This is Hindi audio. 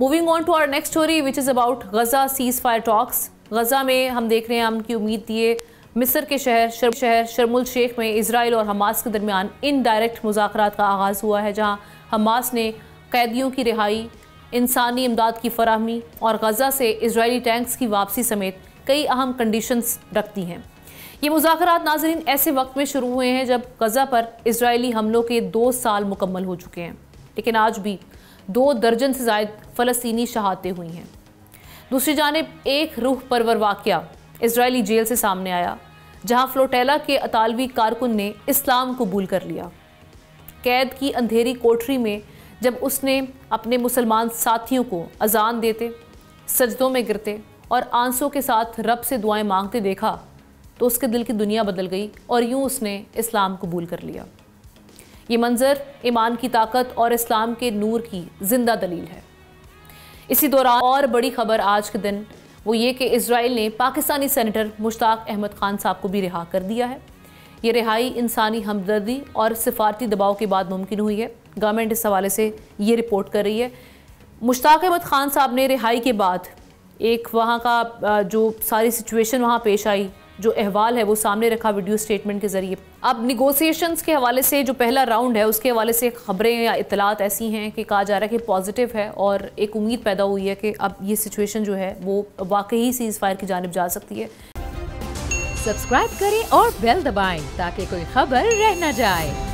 Moving on to our next story which is about Gaza ceasefire talks. Gaza में हम देख रहे हैं, हम की उम्मीद दिए मिस्र के शहर शर्मुल शेख में इजराइल और हमास के दरमियान इनडायरेक्ट मुज़ाकरात का आगाज़ हुआ है, जहां हमास ने कैदियों की रिहाई, इंसानी इमदाद की फराहमी और गजा से इजरायली टैंक्स की वापसी समेत कई अहम कंडीशंस रखती हैं। ये मुज़ाकरात नाज़रीन ऐसे वक्त में शुरू हुए हैं जब गजा पर इजरायली हमलों के 2 साल मुकम्मल हो चुके हैं, लेकिन आज भी 2 दर्जन से ज़ायद फ़लस्तीनी शहादतें हुई हैं। दूसरी जानिब एक रूह परवर वाक़या इजरायली जेल से सामने आया, जहां फ्लोटेला के अतालवी कारकुन ने इस्लाम कबूल कर लिया। कैद की अंधेरी कोठरी में जब उसने अपने मुसलमान साथियों को अजान देते, सजदों में गिरते और आंसुओं के साथ रब से दुआएं मांगते देखा तो उसके दिल की दुनिया बदल गई और यूं उसने इस्लाम कबूल कर लिया। ये मंजर ईमान की ताकत और इस्लाम के नूर की जिंदा दलील है। इसी दौरान और बड़ी खबर आज के दिन वो ये कि इजराइल ने पाकिस्तानी सेनेटर मुश्ताक अहमद खान साहब को भी रिहा कर दिया है। ये रिहाई इंसानी हमदर्दी और सिफारती दबाव के बाद मुमकिन हुई है। गवर्नमेंट इस हवाले से ये रिपोर्ट कर रही है। मुश्ताक अहमद खान साहब ने रिहाई के बाद एक वहाँ का जो सारी सिचुएशन वहाँ पेश आई, जो अहवाल है वो सामने रखा वीडियो स्टेटमेंट के ज़रिए। अब निगोसिएशंस के हवाले से जो पहला राउंड है उसके हवाले से खबरें या इत्तलात ऐसी हैं कि कहा जा रहा है कि पॉजिटिव है और एक उम्मीद पैदा हुई है कि अब ये सिचुएशन जो है वो वाकई सीज़ फायर की जानिब जा सकती है। सब्सक्राइब करें और बेल दबाएं ताकि कोई खबर रह न जाए।